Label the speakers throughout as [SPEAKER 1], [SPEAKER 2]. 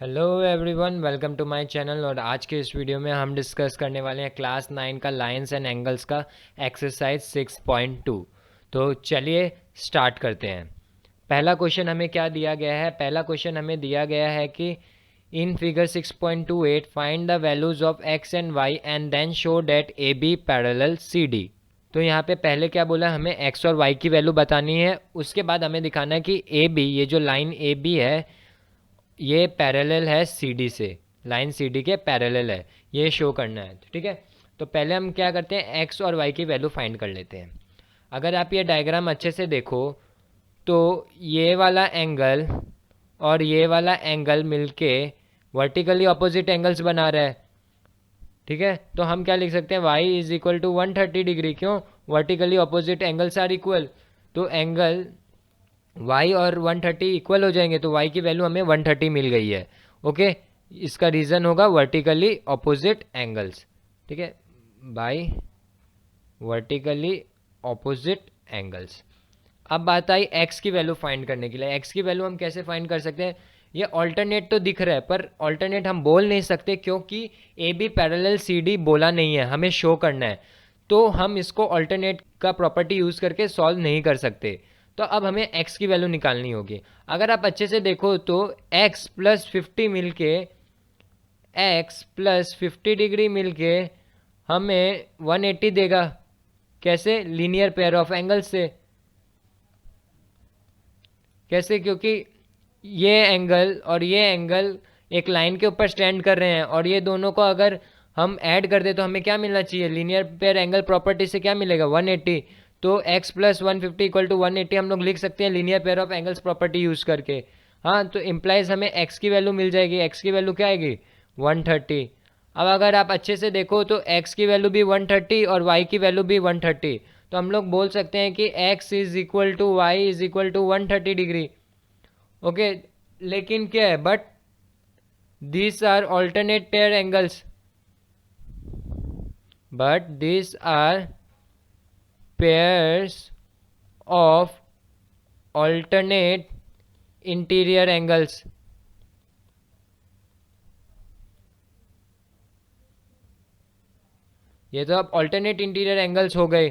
[SPEAKER 1] Hello everyone, welcome to my channel. और आज के इस वीडियो में हम डिस्कस करने वाले हैं क्लास 9 का लाइंस एंड एंगल्स का एक्सरसाइज 6.2। तो चलिए स्टार्ट करते हैं। पहला क्वेश्चन हमें क्या दिया गया है? पहला क्वेश्चन हमें दिया गया है कि in figure 6.28 find the values of X and Y and then show that A B parallel C D. तो यहाँ पे पहले क्या बोला, हमें एक्स और वाई की वैल्यू बतानी है। उसके बाद हमें दिखाना है कि ए बी, ये जो लाइन ए बी है ये पैरेलल है सीडी से, लाइन सीडी के पैरेलल है, ये शो करना है। ठीक है, तो पहले हम क्या करते हैं, एक्स और वाई की वैल्यू फाइंड कर लेते हैं। अगर आप ये डायग्राम अच्छे से देखो तो ये वाला एंगल और ये वाला एंगल मिलके वर्टिकली अपोजिट एंगल्स बना रहा है। ठीक है, तो हम क्या लिख सकते हैं, y is equal to 130 degree. क्यों? Vertically opposite angles are equal, तो एंगल y और 130 इक्वल हो जाएंगे, तो y की वैल्यू हमें 130 मिल गई है। ओके, इसका रीज़न होगा वर्टिकली ऑपोजिट एंगल्स। ठीक है, बाय वर्टिकली ऑपोजिट एंगल्स। अब बात आई x की वैल्यू फाइंड करने के लिए। x की वैल्यू हम कैसे फाइंड कर सकते हैं? ये ऑल्टरनेट तो दिख रहा है, पर ऑल्टरनेट हम बोल नहीं सकते क्योंकि A B parallel C D बोला नहीं है, हमें शो करना है। तो हम इसको ऑल्टरनेट का प्रॉपर्टी यूज़ करके सॉल्व नहीं कर सकते। तो अब हमें x की वैल्यू निकालनी होगी। अगर आप अच्छे से देखो तो x प्लस 50 मिलके, x प्लस 50 डिग्री मिलके हमें 180 देगा। कैसे? लीनियर पेयर ऑफ एंगल्स से। कैसे? क्योंकि ये एंगल और ये एंगल एक लाइन के ऊपर स्टैंड कर रहे हैं, और ये दोनों को अगर हम ऐड कर दे तो हमें क्या मिलना चाहिए? लीनियर पेयर एंगल प्रॉपर्टी से क्या मिलेगा? 180। तो x प्लस 150 इक्वल टू 180 हम लोग लिख सकते हैं linear pair of angles property use करके। हाँ, तो इम्प्लाइज हमें x की वैल्यू मिल जाएगी। x की वैल्यू क्या आएगी? 130। अब अगर आप अच्छे से देखो तो x की वैल्यू भी 130 और y की वैल्यू भी 130, तो हम लोग बोल सकते हैं कि x is equal to Y is equal to 130 डिग्री। ओके, लेकिन क्या है, but these are alternate pair angles, but these are pairs of alternate interior angles। ये तो अब alternate interior angles हो गए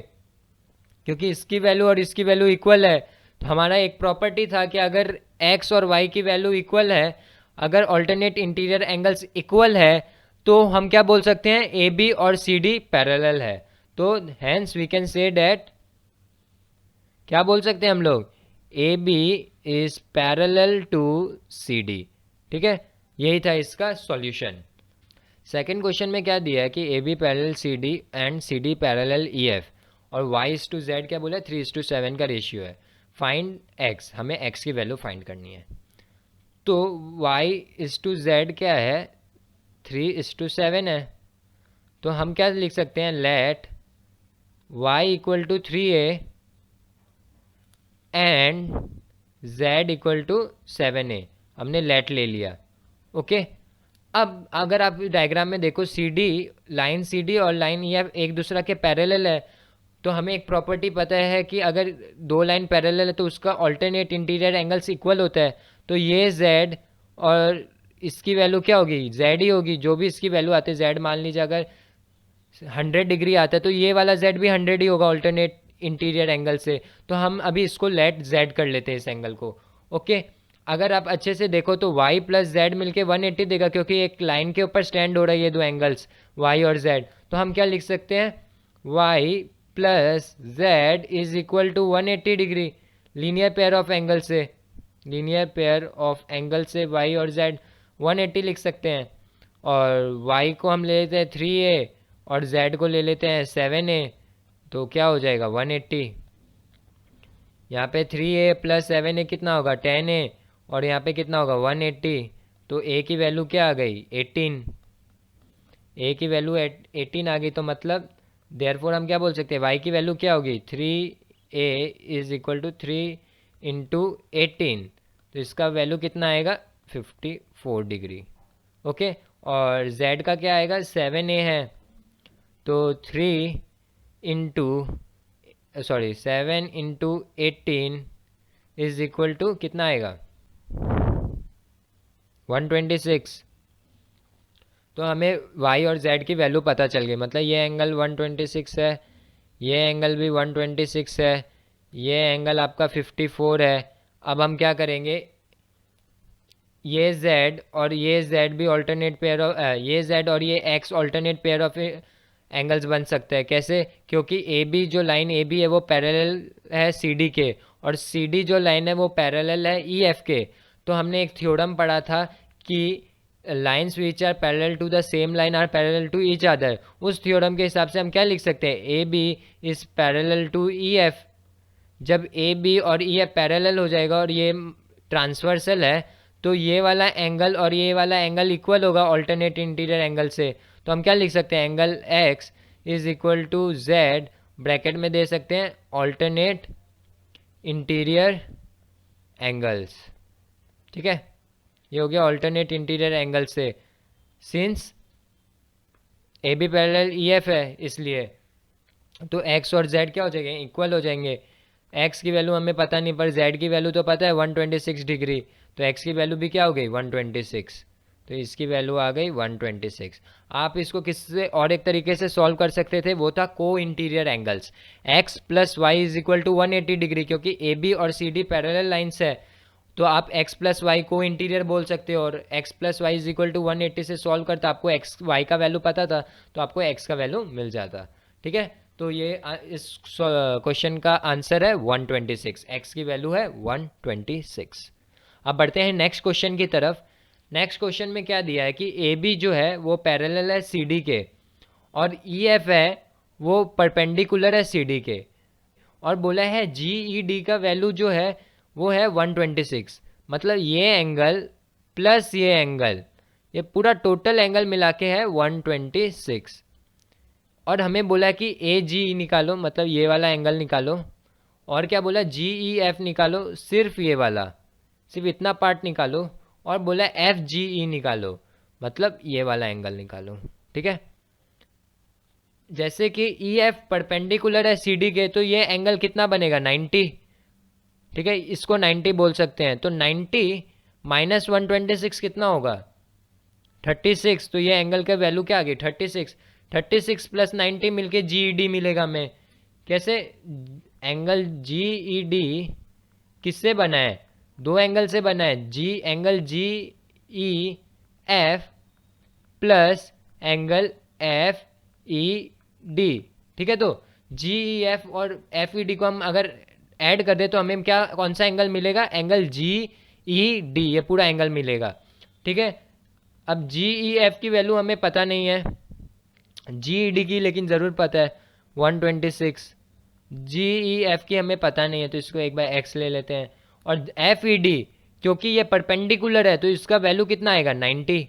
[SPEAKER 1] क्योंकि इसकी वैल्यू और इसकी वैल्यू इक्वल है। तो हमारा एक प्रॉपर्टी था कि अगर x और y की वैल्यू इक्वल है, अगर ऑल्टरनेट इंटीरियर एंगल्स इक्वल है, तो हम क्या बोल सकते हैं, ए बी और सी डी पैरेलल है। तो hence we can say that, क्या बोल सकते हैं हम लोग, A B is parallel to C D. ठीक है, यही था इसका सॉल्यूशन। सेकेंड क्वेश्चन में क्या दिया है कि A B parallel C D and C D parallel E F, और वाई इज टू जेड क्या बोला, 3:7 का रेशियो है। फाइंड एक्स, हमें एक्स की वैल्यू फाइंड करनी है। तो y इज टू जेड क्या है, 3:7 है। तो हम क्या लिख सकते हैं, let y equal to 3a and z equal to 7a। हमने लेट ले लिया। ओके, अब अगर आप डायग्राम में देखो, C D, line C D और लाइन ई एफ एक दूसरा के पैरेलल है। तो हमें एक प्रॉपर्टी पता है कि अगर दो लाइन पैरेलल है तो उसका ऑल्टरनेट इंटीरियर एंगल्स इक्वल होता है। तो ये z और इसकी वैल्यू क्या होगी, z ही होगी। जो भी इसकी वैल्यू आती है, z मान लीजिए अगर 100 डिग्री आता है तो ये वाला z भी 100 ही होगा ऑल्टरनेट इंटीरियर एंगल से। तो हम अभी इसको लेट z कर लेते हैं, इस एंगल को। ओके, अगर आप अच्छे से देखो तो y प्लस जेड मिलके 180 देगा, क्योंकि एक लाइन के ऊपर स्टैंड हो रहा है ये दो एंगल्स, y और z। तो हम क्या लिख सकते हैं, y plus Z is equal to 180 degree, linear pair of angle से। लीनियर पेयर ऑफ एंगल से y और z 180 लिख सकते हैं। और y को हम ले लेते हैं 3a और z को ले लेते हैं 7a। तो क्या हो जाएगा, 180। यहाँ पे 3a प्लस 7a कितना होगा, 10a। और यहाँ पे कितना होगा, 180। तो a की वैल्यू क्या आ गई, 18। a की वैल्यू 18 आ गई। तो मतलब देयरफॉर हम क्या बोल सकते हैं, y की वैल्यू क्या होगी, 3a is equal to 3 into 18। तो इसका वैल्यू कितना आएगा, 54 डिग्री। ओके, और z का क्या आएगा, 7a है। तो 7 इंटू 18 इज इक्वल टू कितना आएगा, 126। तो हमें y और z की वैल्यू पता चल गई, मतलब ये एंगल 126 है, ये एंगल भी 126 है, ये एंगल आपका 54 है। अब हम क्या करेंगे, ये z और ये z भी ऑल्टरनेट पेयर ऑफ, ये z और ये x alternate pair of angles बन सकते हैं। कैसे? क्योंकि ए बी, जो लाइन ए बी है वो पैरेलल है सी डी के, और सी डी जो लाइन है वो पैरेलल है ई एफ के। तो हमने एक थ्योरम पढ़ा था कि lines which are parallel to the same line are parallel to each other. उस थ्योरम के हिसाब से हम क्या लिख सकते हैं, A B is parallel to E F. जब ए बी और ई एफ पैरेलल हो जाएगा और ये ट्रांसवर्सल है, तो ये वाला एंगल और ये वाला एंगल इक्वल होगा ऑल्टरनेट इंटीरियर एंगल से। तो हम क्या लिख सकते हैं, angle x is equal to z, bracket में दे सकते हैं ऑल्टरनेट इंटीरियर एंगल्स। ठीक है, ये हो गया ऑल्टरनेट इंटीरियर एंगल से, since A B parallel E F है इसलिए। तो x और z क्या हो जाएंगे, इक्वल हो जाएंगे। x की वैल्यू हमें पता नहीं, पर z की वैल्यू तो पता है 126 डिग्री, तो x की वैल्यू भी क्या हो गई 126, तो इसकी वैल्यू आ गई 126। आप इसको किससे और एक तरीके से सॉल्व कर सकते थे, वो था को interior angles. x plus Y is equal to 180 degree, क्योंकि ए बी और सी डी पैरेलल लाइन्स है, तो आप x प्लस वाई को इंटीरियर बोल सकते हो। और x plus Y is equal to 180 से सॉल्व करता, आपको x y का वैल्यू पता था, तो आपको x का वैल्यू मिल जाता। ठीक है, तो ये इस क्वेश्चन का आंसर है 126, x की वैल्यू है 126। अब बढ़ते हैं नेक्स्ट क्वेश्चन की तरफ। नेक्स्ट क्वेश्चन में क्या दिया है कि ए बी जो है वो पैरेलल है सी डी के, और ई एफ है वो परपेंडिकुलर है सी डी के, और बोला है जी ई डी का वैल्यू जो है वो है 126। मतलब ये एंगल प्लस ये एंगल, ये पूरा टोटल एंगल मिला के है 126। और हमें बोला कि ए जी ई निकालो, मतलब ये वाला एंगल निकालो, और क्या बोला जी ई एफ निकालो, सिर्फ ये वाला, सिर्फ इतना पार्ट निकालो, और बोला एफ जी ई निकालो, मतलब ये वाला एंगल निकालो। ठीक है, जैसे कि ई एफ परपेंडिकुलर है सी डी के, तो ये एंगल कितना बनेगा 90। ठीक है, इसको 90 बोल सकते हैं। तो 90 माइनस 126 कितना होगा 36। तो ये एंगल का वैल्यू क्या आ गई 36। 36 प्लस 90 मिलके जी ई डी मिलेगा हमें। कैसे? एंगल जी ई डी किससे बना है, दो एंगल से बना है, G angle G E F plus angle F E D. ठीक है, तो जी ई एफ और एफ ई डी को हम अगर ऐड कर दे तो हमें क्या, कौन सा एंगल मिलेगा, एंगल जी ई डी, ये पूरा एंगल मिलेगा। ठीक है, अब जी ई एफ की वैल्यू हमें पता नहीं है, जी ई डी की लेकिन ज़रूर पता है 126। जी ई एफ की हमें पता नहीं है, तो इसको एक बार एक्स ले लेते हैं। और एफ ई डी क्योंकि ये परपेंडिकुलर है, तो इसका वैल्यू कितना आएगा 90।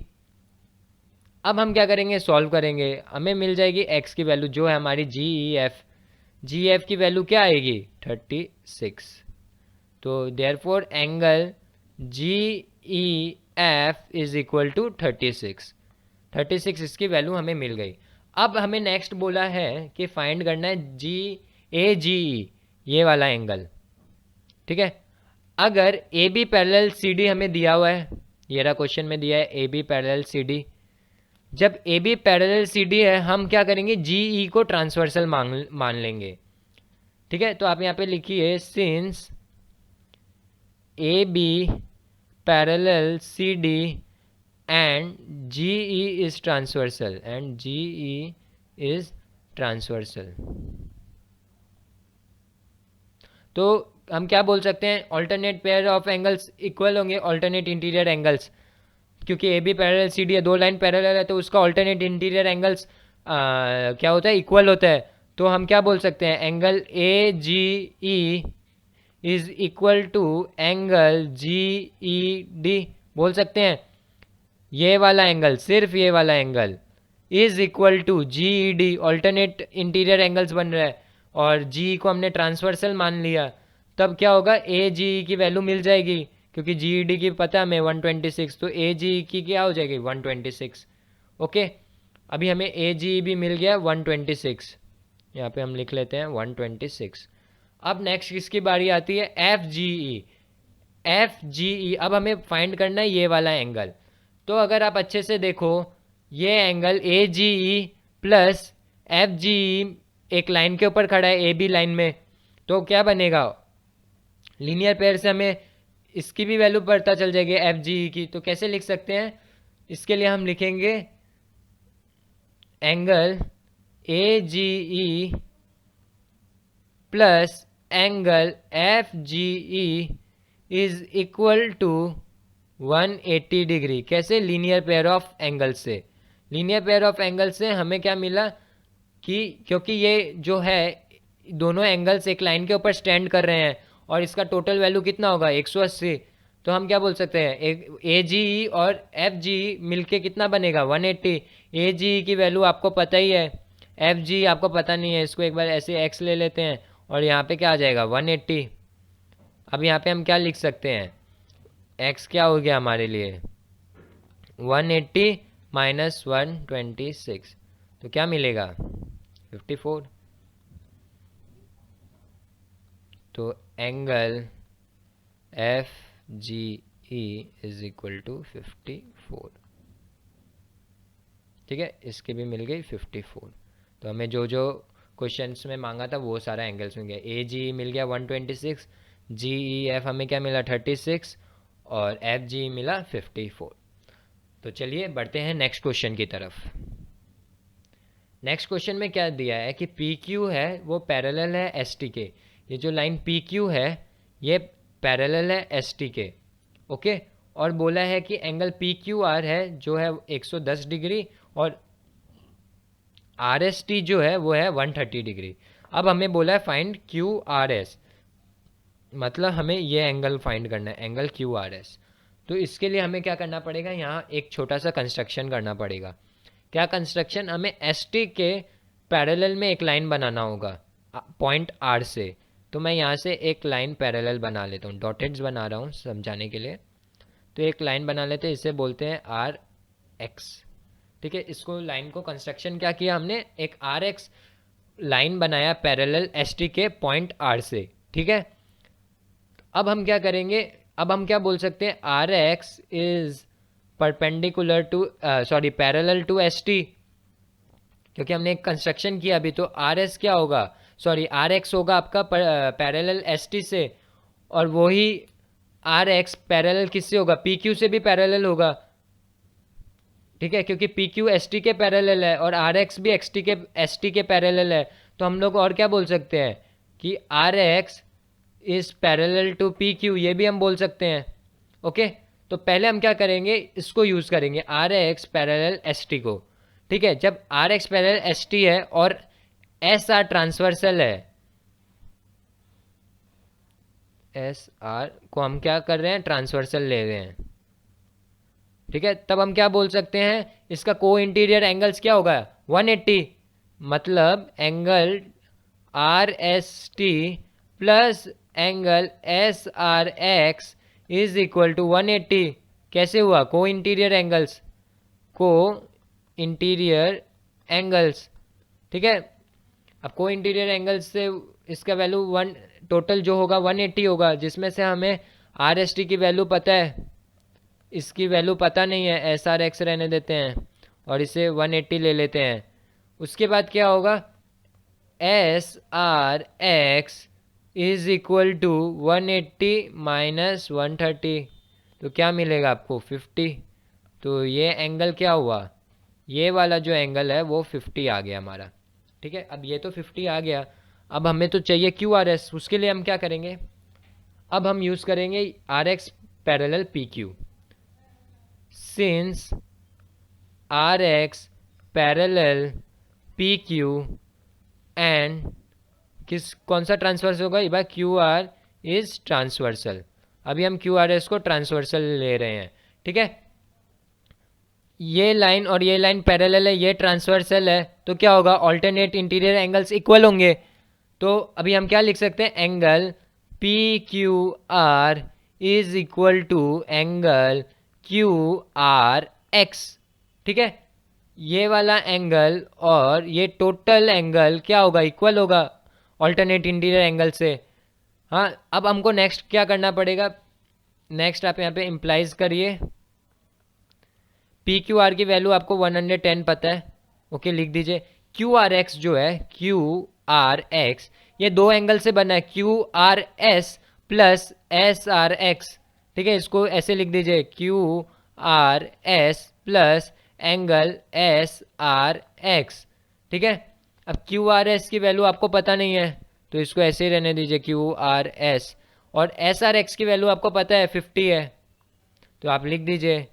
[SPEAKER 1] अब हम क्या करेंगे, सॉल्व करेंगे, हमें मिल जाएगी x की वैल्यू जो है हमारी G E F. G F की वैल्यू क्या आएगी 36। तो therefore angle G E F is equal to 36। 36 इसकी वैल्यू हमें मिल गई। अब हमें नेक्स्ट बोला है कि फाइंड करना है जी ए जी ई, ये वाला एंगल। ठीक है, अगर A B parallel C D हमें दिया हुआ है, ये रहा क्वेश्चन में दिया है A B parallel C D. जब A B parallel C D है, हम क्या करेंगे, जी ई को ट्रांसवर्सल मान लेंगे। ठीक है, तो आप यहाँ पे लिखिए since A B parallel C D and G E is transversal, and G E is transversal. तो हम क्या बोल सकते हैं, alternate pair of angles equal होंगे ऑल्टरनेट इंटीरियर एंगल्स, क्योंकि A B parallel C D है, दो लाइन पैरेलल है, तो उसका ऑल्टरनेट इंटीरियर एंगल्स क्या होता है, इक्वल होता है। तो हम क्या बोल सकते हैं, angle A G E is equal to angle G E D बोल सकते हैं। ये वाला एंगल, सिर्फ ये वाला angle is equal to G E D, alternate interior angles बन रहा है, और जी को हमने ट्रांसवर्सल मान लिया, तब क्या होगा, ए जी ई की वैल्यू मिल जाएगी, क्योंकि जी ई डी की पता है हमें 126, तो ए जी ई की क्या हो जाएगी 126। ओके, अभी हमें ए जी ई भी मिल गया 126, यहाँ पे हम लिख लेते हैं 126। अब नेक्स्ट किसकी बारी आती है, F G E. F G ई, अब हमें फाइंड करना है ये वाला एंगल। तो अगर आप अच्छे से देखो, ये angle A G E plus F G E एक लाइन के ऊपर खड़ा है ए बी लाइन में, तो क्या बनेगा, लीनियर पेयर से हमें इसकी भी वैल्यू पता चल जाएगी एफ जी ई की। तो कैसे लिख सकते हैं, इसके लिए हम लिखेंगे angle A G E plus angle F G E is equal to 180 degree. कैसे, लीनियर पेयर ऑफ एंगल से। लीनियर पेयर ऑफ एंगल से हमें क्या मिला कि क्योंकि ये जो है दोनों एंगल्स एक लाइन के ऊपर स्टैंड कर रहे हैं और इसका टोटल वैल्यू कितना होगा 180, तो हम क्या बोल सकते हैं, एक ए जी ई और एफ जी ई मिल कितना बनेगा 180। ए जी ई की वैल्यू आपको पता ही है, एफ जी आपको पता नहीं है, इसको एक बार ऐसे एक्स ले लेते हैं और यहाँ पे क्या आ जाएगा 180। अब यहाँ पे हम क्या लिख सकते हैं, एक्स क्या हो गया हमारे लिए 180 माइनस 126, तो क्या मिलेगा 54। तो angle F G E is equal to 54। ठीक है, इसकी भी मिल गई 54। तो हमें जो जो क्वेश्चंस में मांगा था वो सारा एंगल्स मिल गया। ए जी मिल गया 126, जी ई एफ हमें क्या मिला 36 और एफ जी मिला 54। तो चलिए बढ़ते हैं नेक्स्ट क्वेश्चन की तरफ। नेक्स्ट क्वेश्चन में क्या दिया है कि पी क्यू है वो पैरेलल है एस टी के। ये जो लाइन पी क्यू है ये पैरेलल है एस टी के, ओके। और बोला है कि एंगल पी क्यू आर है जो है 110 डिग्री और आर एस टी जो है वो है 130 डिग्री। अब हमें बोला है फाइंड क्यू आर एस, मतलब हमें ये एंगल फाइंड करना है, एंगल क्यू आर एस। तो इसके लिए हमें क्या करना पड़ेगा, यहाँ एक छोटा सा कंस्ट्रक्शन करना पड़ेगा। क्या कंस्ट्रक्शन, हमें एस टी के पैरेलल में एक लाइन बनाना होगा पॉइंट आर से। तो मैं यहाँ से एक लाइन पैरेलल बना लेता हूँ, डॉटेड्स बना रहा हूँ समझाने के लिए। तो एक लाइन बना लेते हैं, इसे बोलते हैं आर एक्स। ठीक है, इसको लाइन को कंस्ट्रक्शन क्या किया हमने, एक आर एक्स लाइन बनाया पैरेलल एस टी के पॉइंट आर से। ठीक है, अब हम क्या करेंगे, अब हम क्या बोल सकते हैं, R X is perpendicular to parallel to S T, क्योंकि हमने एक कंस्ट्रक्शन किया अभी। तो आर एस क्या होगा, आर एक्स होगा आपका पैरेलल एस टी से, और वही आर एक्स पैरेलल किससे होगा, पी क्यू से भी पैरेलल होगा। ठीक है, क्योंकि पी क्यू एस टी के पैरेलल है और आर एक्स भी एस टी के पैरेलल है। तो हम लोग और क्या बोल सकते हैं कि R X is parallel to P Q, ये भी हम बोल सकते हैं। ओके, तो पहले हम क्या करेंगे, इसको यूज़ करेंगे R X parallel S T को। ठीक है, जब R X parallel S T है और एस आर ट्रांसवर्सल है, एस आर को हम क्या कर रहे हैं, ट्रांसवर्सल ले रहे हैं। ठीक है, तब हम क्या बोल सकते हैं, इसका को इंटीरियर एंगल्स क्या होगा 180, मतलब angle R S T plus angle S R X is equal to 180। कैसे हुआ, co interior angles, co interior angles. ठीक है, अब को इंटीरियर एंगल्स से इसका वैल्यू वन टोटल जो होगा 180 होगा, जिसमें से हमें आर एस टी की वैल्यू पता है, इसकी वैल्यू पता नहीं है, एस आर एक्स रहने देते हैं और इसे 180 ले लेते हैं। उसके बाद क्या होगा, S R X is equal to 180 minus 130, तो क्या मिलेगा आपको 50। तो ये एंगल क्या हुआ, ये वाला जो एंगल है वो 50 आ गया हमारा। ठीक है, अब ये तो 50 आ गया, अब हमें तो चाहिए क्यू आर एस। उसके लिए हम क्या करेंगे, अब हम यूज़ करेंगे R X parallel P Q. Since R X parallel P Q and कौन सा ट्रांसवर्सल होगा, ये बार क्यू आर इज ट्रांसवर्सल। अभी हम क्यू आर एस को ट्रांसवर्सल ले रहे हैं। ठीक है, ये लाइन और ये लाइन पैरेलल है, ये ट्रांसवर्सल है, तो क्या होगा, ऑल्टरनेट इंटीरियर एंगल्स इक्वल होंगे। तो अभी हम क्या लिख सकते हैं, angle P Q R is equal to angle Q R X. ठीक है, ये वाला एंगल और ये टोटल एंगल क्या होगा, इक्वल होगा ऑल्टरनेट इंटीरियर एंगल से। हाँ, अब हमको नेक्स्ट क्या करना पड़ेगा, नेक्स्ट आप यहाँ पे इम्प्लाइज करिए, पी क्यू आर की वैल्यू आपको 110 पता है, ओके लिख दीजिए। क्यू आर एक्स जो है, क्यू आर एक्स ये दो एंगल से बना है, Q R S plus S R X, ठीक है, इसको ऐसे लिख दीजिए, Q R S plus angle S R X, ठीक है। अब क्यू आर एस की वैल्यू आपको पता नहीं है तो इसको ऐसे ही रहने दीजिए, क्यू आर एस, और एस आर एक्स की वैल्यू आपको पता है 50 है तो आप लिख दीजिए,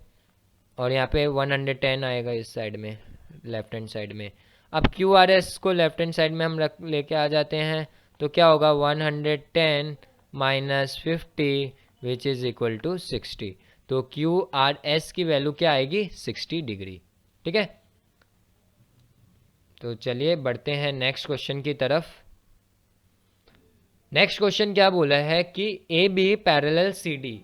[SPEAKER 1] और यहाँ पे 110 आएगा इस साइड में, लेफ्ट हैंड साइड में। अब क्यू आर एस को लेफ्ट हैंड साइड में हम रख लेके आ जाते हैं तो क्या होगा, 110 minus 50 which is equal to 60। तो क्यू आर एस की वैल्यू क्या आएगी, 60 डिग्री, ठीक है। तो चलिए बढ़ते हैं नेक्स्ट क्वेश्चन की तरफ। नेक्स्ट क्वेश्चन क्या बोला है कि A B parallel C D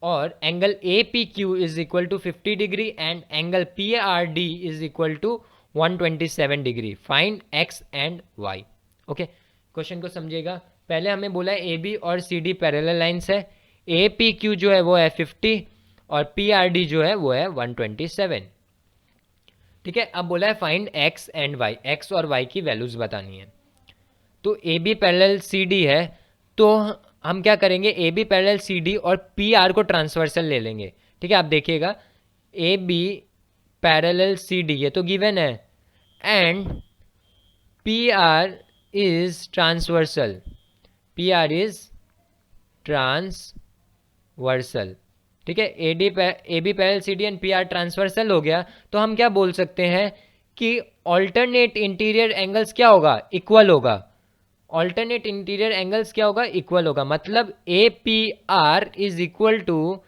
[SPEAKER 1] और angle A P Q is equal to 50 degree and angle P R D is equal to 127 degree, find x and y. Okay, question को समझिएगा। पहले हमें बोला है ए बी और सी डी पैरेलल लाइन्स है, A P Q जो है वो है 50 और पी आर डी जो है वो है 127, ठीक है। अब बोला है find x and Y, X और वाई की वैल्यूज बतानी है। तो A B parallel C D है तो हम क्या करेंगे, A B parallel C D और पी आर को ट्रांसवर्सल ले लेंगे, ठीक है। आप देखिएगा A B parallel C D ये तो गिवन है and P R is transversal, P R is transversal, ठीक है। A B parallel C D and P are transversal हो गया तो हम क्या बोल सकते हैं कि ऑल्टरनेट इंटीरियर एंगल्स क्या होगा, इक्वल होगा। ऑल्टरनेट इंटीरियर एंगल्स क्या होगा, इक्वल होगा, मतलब A P R is equal to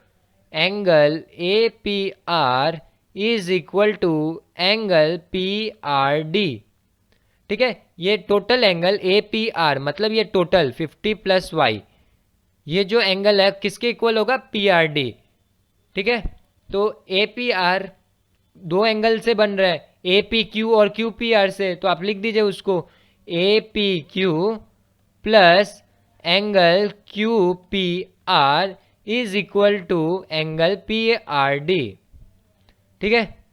[SPEAKER 1] angle A P R is equal to angle P R D, ठीक है। ये total angle A P R मतलब ये टोटल 50 प्लस वाई, ये जो एंगल है किसके इक्वल होगा, पी आर डी, ठीक है। तो ए पी आर दो एंगल से बन रहा है, ए पी क्यू और क्यू पी आर से, तो आप लिख दीजिए उसको A P Q plus angle Q P R is equal to angle P R D, ठीक है।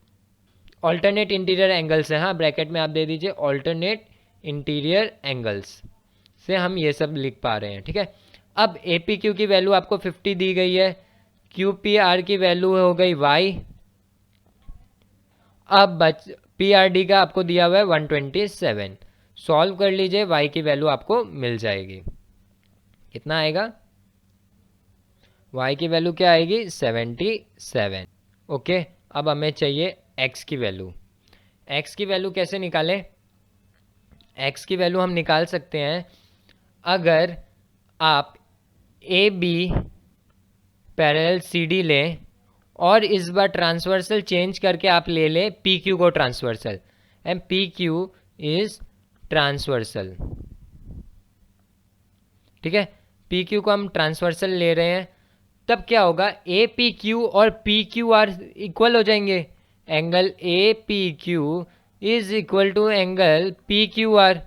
[SPEAKER 1] ऑल्टरनेट इंटीरियर एंगल्स है, हाँ ब्रैकेट में आप दे दीजिए ऑल्टरनेट इंटीरियर एंगल्स से हम ये सब लिख पा रहे हैं, ठीक है। अब ए पी क्यू की वैल्यू आपको 50 दी गई है, क्यू पी आर की वैल्यू हो गई y, अब पी आर डी का आपको दिया हुआ है 127, सॉल्व कर लीजिए, y की वैल्यू आपको मिल जाएगी, कितना आएगा, y की वैल्यू क्या आएगी 77, ओके। अब हमें चाहिए x की वैल्यू, x की वैल्यू कैसे निकालें, x की वैल्यू हम निकाल सकते हैं अगर आप A B parallel C D लें और इस बार ट्रांसवर्सल चेंज करके आप ले लें पी क्यू को transversal, and P Q is transversal, ठीक है। पी क्यू को हम ट्रांसवर्सल ले रहे हैं तब क्या होगा, ए पी क्यू और पी क्यू आर इक्वल हो जाएंगे, angle A P Q is equal to angle P Q R,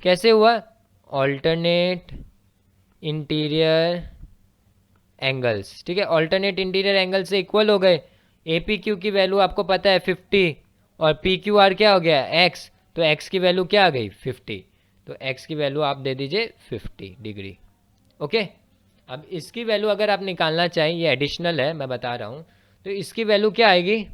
[SPEAKER 1] कैसे हुआ, ऑल्टरनेट इंटीरियर एंगल्स, ठीक है। ऑल्टरनेट इंटीरियर एंगल से इक्वल हो गए, ए पी क्यू की वैल्यू आपको पता है 50 और पी क्यू आर क्या हो गया x, तो x की वैल्यू क्या आ गई 50, तो x की वैल्यू आप दे दीजिए 50 डिग्री, ओके। अब इसकी वैल्यू अगर आप निकालना चाहें, ये एडिशनल है मैं बता रहा हूँ, तो इसकी वैल्यू क्या आएगी,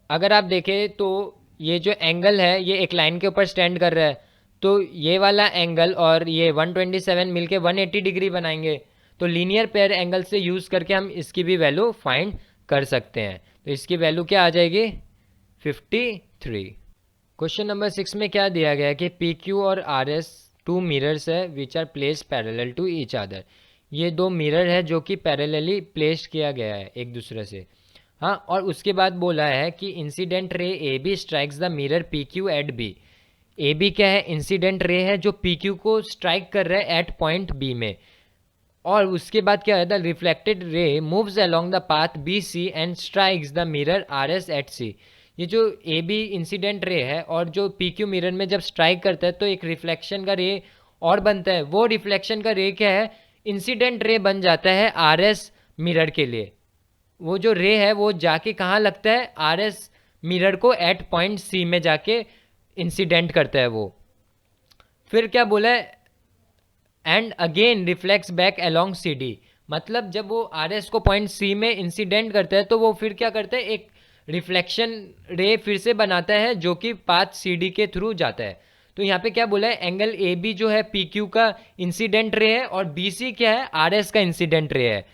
[SPEAKER 1] अगर आप देखें तो ये जो एंगल है ये एक लाइन के ऊपर स्टैंड कर रहा है, तो ये वाला एंगल और ये 127 मिलके 180 डिग्री बनाएंगे, तो लीनियर पेयर एंगल से यूज़ करके हम इसकी भी वैल्यू फाइंड कर सकते हैं, तो इसकी वैल्यू क्या आ जाएगी 53। क्वेश्चन नंबर 6 में क्या दिया गया है कि पी क्यू और आर एस टू मिरर्स है which are place parallel to each other, ये दो मिरर है जो कि पैरेलली प्लेस किया गया है एक दूसरे से, हाँ। और उसके बाद बोला है कि incident ray A B strikes the mirror P Q at B, A B क्या है, इंसिडेंट रे है जो पी क्यू को स्ट्राइक कर रहा है एट पॉइंट बी में, और उसके बाद क्या है, the reflected ray moves along the path B C and strikes the mirror R S at C. ये जो ए बी इंसिडेंट रे है और जो पी क्यू मिरर में जब स्ट्राइक करता है तो एक रिफ्लेक्शन का रे और बनता है, वो रिफ्लेक्शन का रे क्या है, इंसिडेंट रे बन जाता है आर एस मिरर के लिए, वो जो रे है वो जाके कहाँ लगता है, आर एस मिरर को एट पॉइंट सी में जाके इंसिडेंट करता है वो। फिर क्या बोला है, and again reflects back along C D. मतलब जब वो आर एस को पॉइंट सी में इंसिडेंट करता है तो वो फिर क्या करता है, एक रिफ्लेक्शन रे फिर से बनाता है जो कि पाथ सी डी के थ्रू जाता है। तो यहाँ पे क्या बोला है, एंगल ए बी जो है पी क्यू का इंसिडेंट रे है और बी सी क्या है, आर एस का इंसिडेंट रे है।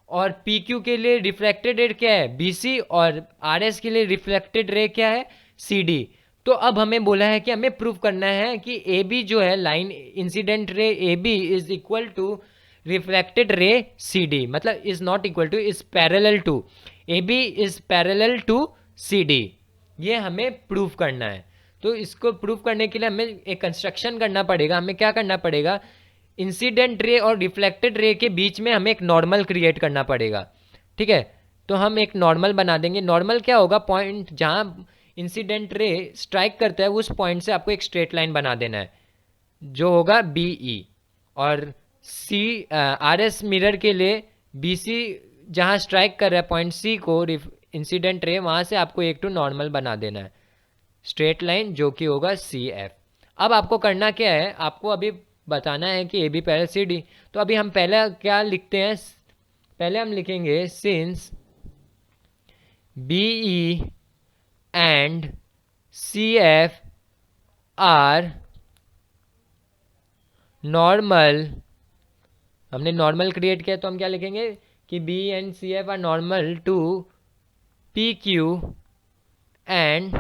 [SPEAKER 1] और पी क्यू के लिए रिफ्लेक्टेड रे क्या है, बी सी, और आर एस के लिए रिफ्लेक्टेड रे क्या है, सी डी। तो अब हमें बोला है कि हमें प्रूव करना है कि ए बी जो है line incident ray A B is equal to reflected ray C D, मतलब is not equal to, is parallel to, A B is parallel to C D. ये हमें प्रूव करना है। तो इसको प्रूव करने के लिए हमें एक कंस्ट्रक्शन करना पड़ेगा। हमें क्या करना पड़ेगा, इंसिडेंट रे और रिफ्लेक्टेड रे के बीच में हमें एक नॉर्मल क्रिएट करना पड़ेगा। ठीक है, तो हम एक नॉर्मल बना देंगे। नॉर्मल क्या होगा, पॉइंट जहाँ इंसिडेंट रे स्ट्राइक करता है उस पॉइंट से आपको एक स्ट्रेट लाइन बना देना है जो होगा बी ई, और सी आर एस मिरर के लिए बी सी जहाँ स्ट्राइक कर रहा है पॉइंट सी को इंसिडेंट रे, वहाँ से आपको एक टू नॉर्मल बना देना है स्ट्रेट लाइन जो कि होगा सी एफ। अब आपको करना क्या है, आपको अभी बताना है कि A B parallel C D. तो अभी हम पहले क्या लिखते हैं, पहले हम लिखेंगे since B E and C F are normal. हमने नॉर्मल क्रिएट किया तो हम क्या लिखेंगे कि B and C F are normal to P Q and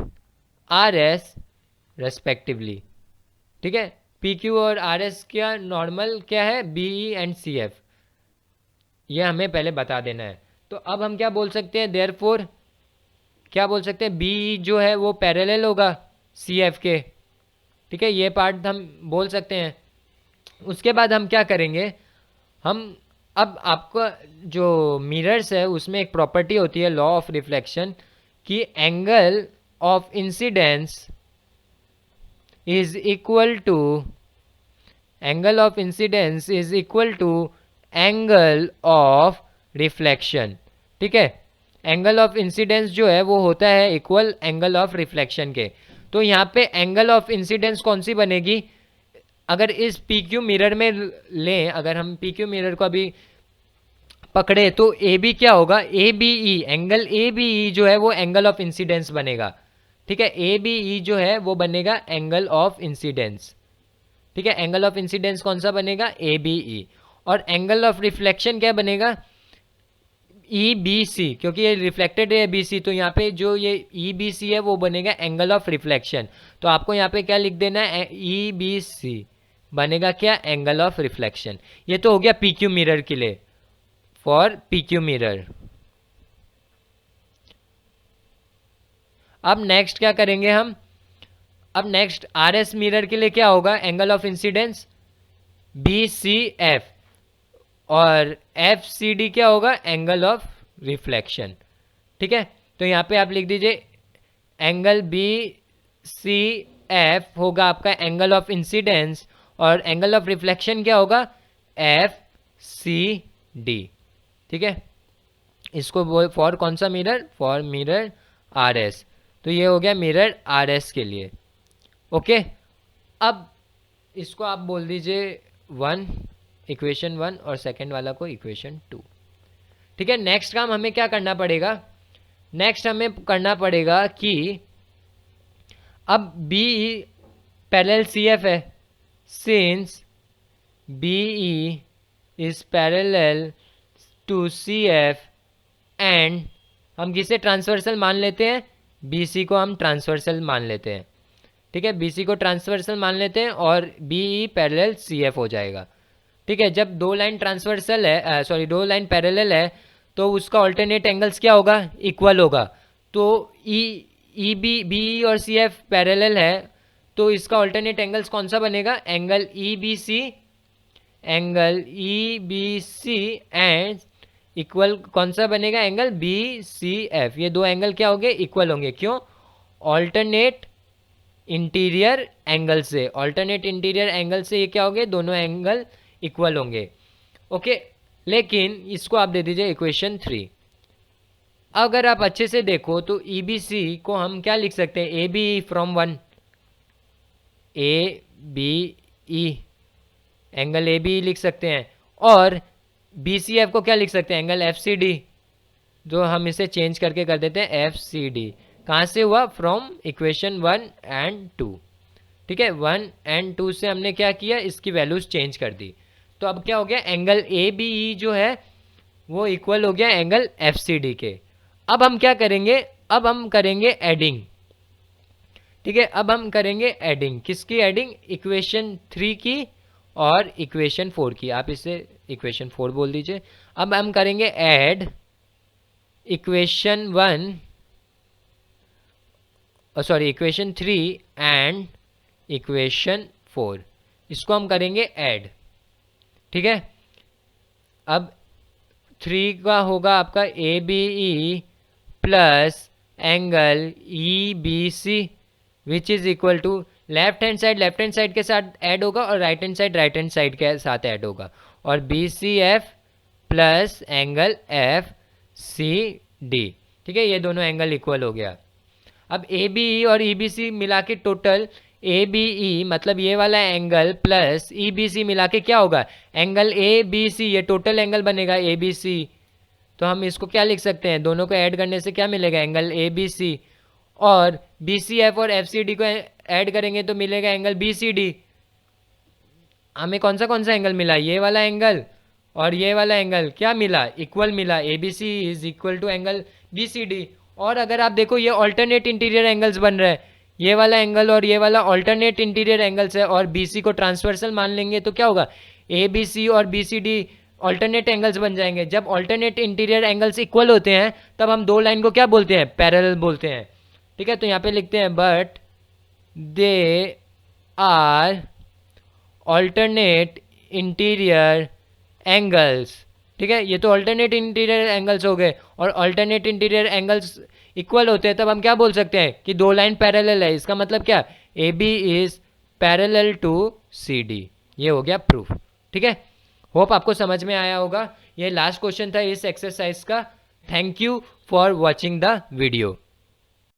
[SPEAKER 1] R S respectively. ठीक है, पी क्यू और आर एस क्या नॉर्मल क्या है, B E and C F, ये हमें पहले बता देना है। तो अब हम क्या बोल सकते हैं, देयरफॉर क्या बोल सकते हैं, बी ई जो है वो पैरेलल होगा सी एफ के। ठीक है, ये पार्ट हम बोल सकते हैं। उसके बाद हम क्या करेंगे, हम अब आपका जो मिरर्स है उसमें एक प्रॉपर्टी होती है लॉ ऑफ रिफ्लेक्शन कि angle of incidence is equal to angle of incidence is equal to angle of reflection. ठीक है, एंगल ऑफ इंसिडेंस जो है वो होता है इक्वल एंगल ऑफ रिफ्लेक्शन के। तो यहाँ पे एंगल ऑफ इंसिडेंस कौन सी बनेगी, अगर इस पी क्यू मिरर में लें, अगर हम पी क्यू मिरर को अभी पकड़े तो ए बी क्या होगा, A B E, angle A B E जो है वो एंगल ऑफ इंसिडेंस बनेगा। ठीक है, ए बी ई जो है वो बनेगा एंगल ऑफ इंसिडेंस। ठीक है, एंगल ऑफ इंसिडेंस कौन सा बनेगा, ए बी ई। और एंगल ऑफ रिफ्लेक्शन क्या बनेगा, ई बी सी, क्योंकि ये रिफ्लेक्टेड है बी सी, तो यहाँ पे जो ये ई बी सी है वो बनेगा एंगल ऑफ रिफ्लेक्शन। तो आपको यहाँ पे क्या लिख देना है, ई बी सी बनेगा क्या, एंगल ऑफ रिफ्लेक्शन। ये तो हो गया पी क्यू मिरर के लिए, फॉर पी क्यू मिरर। अब नेक्स्ट क्या करेंगे हम, अब नेक्स्ट आर एस मिरर के लिए क्या होगा, angle of incidence B C F, और एफ सी डी क्या होगा, एंगल ऑफ रिफ्लेक्शन। ठीक है, तो यहाँ पे आप लिख दीजिए एंगल बी सी एफ होगा आपका एंगल ऑफ इंसिडेंस, और एंगल ऑफ रिफ्लेक्शन क्या होगा, एफ सी डी। ठीक है, इसको फॉर कौन सा mirror, for mirror R S. तो ये हो गया मिरर आर एस के लिए। ओके, अब इसको आप बोल दीजिए वन, इक्वेशन 1, और सेकंड वाला को इक्वेशन 2। ठीक है, नेक्स्ट काम हमें क्या करना पड़ेगा, नेक्स्ट हमें करना पड़ेगा कि अब B E parallel C F है, since B E is parallel to C F and हम किसे ट्रांसवर्सल मान लेते हैं, बी सी को हम ट्रांसवर्सल मान लेते हैं। ठीक है, बी सी को ट्रांसवर्सल मान लेते हैं और B E parallel C F हो जाएगा। ठीक है, जब दो लाइन ट्रांसवर्सल है, सॉरी दो लाइन पैरेलल है, तो उसका ऑल्टरनेट एंगल्स क्या होगा, इक्वल होगा। तो ई बी और सी एफ पैरेलल है, तो इसका ऑल्टरनेट एंगल्स कौन सा बनेगा, angle E B C, angle E B C and equal कौन सा बनेगा, एंगल बी सी एफ। ये दो एंगल क्या होंगे, इक्वल होंगे। क्यों, ऑल्टरनेट इंटीरियर एंगल से, ऑल्टरनेट इंटीरियर एंगल से ये क्या होंगे, दोनों एंगल इक्वल होंगे। ओके, लेकिन इसको आप दे दीजिए इक्वेशन 3। अगर आप अच्छे से देखो तो ई बी सी को हम क्या लिख सकते हैं, A B E from one, A B E, angle A B लिख सकते हैं, और बी सी एफ को क्या लिख सकते हैं, एंगल एफ सी डी, जो हम इसे चेंज करके कर देते हैं एफ सी डी। कहाँ से हुआ, फ्रॉम इक्वेशन 1 और 2। ठीक है, 1 और 2 से हमने क्या किया, इसकी वैल्यूज चेंज कर दी। तो अब क्या हो गया, एंगल ए बी ई जो है वो इक्वल हो गया एंगल एफ सी डी के। अब हम क्या करेंगे, अब हम करेंगे एडिंग। ठीक है, अब हम करेंगे एडिंग, किसकी एडिंग, इक्वेशन 3 की और इक्वेशन 4 की। आप इसे इक्वेशन 4 बोल दीजिए। अब हम करेंगे add equation 1, sorry equation 3 and equation 4, इसको हम करेंगे ऐड। ठीक है, अब 3 का होगा आपका A B E plus angle E B C which is equal to left hand side के साथ ऐड होगा और राइट हैंड साइड के साथ ऐड होगा, और B C F plus angle F C D. ठीक है, ये दोनों एंगल इक्वल हो गया। अब ए बी ई और ई बी सी मिला के टोटल ए बी ई मतलब ये वाला angle plus E B C मिला के क्या होगा, एंगल ए बी सी, ये टोटल एंगल बनेगा ए बी सी। तो हम इसको क्या लिख सकते हैं, दोनों को ऐड करने से क्या मिलेगा, एंगल ए बी सी, और बी सी एफ और एफ सी डी को ऐड करेंगे तो मिलेगा एंगल बी सी डी। हमें कौन सा एंगल मिला, ये वाला एंगल और ये वाला एंगल क्या मिला, इक्वल मिला, A B C is equal to angle B C D. और अगर आप देखो ये ऑल्टरनेट इंटीरियर एंगल्स बन रहे हैं, ये वाला एंगल और ये वाला ऑल्टरनेट इंटीरियर एंगल्स है, और बी सी को ट्रांसवर्सल मान लेंगे तो क्या होगा, ए बी सी और B C D alternate angles बन जाएंगे। जब ऑल्टरनेट इंटीरियर एंगल्स इक्वल होते हैं तब हम दो लाइन को क्या बोलते हैं, पैरेलल बोलते हैं। ठीक है, तो यहाँ पे लिखते हैं but they are alternate interior angles. ठीक है, ये तो ऑल्टरनेट इंटीरियर एंगल्स हो गए, और ऑल्टरनेट इंटीरियर एंगल्स इक्वल होते हैं तब हम क्या बोल सकते हैं कि दो लाइन पैरेलल है। इसका मतलब क्या, A B is parallel to C D. ये हो गया प्रूफ। ठीक है, होप आपको समझ में आया होगा। ये लास्ट क्वेश्चन था इस एक्सरसाइज का। Thank you for watching the video.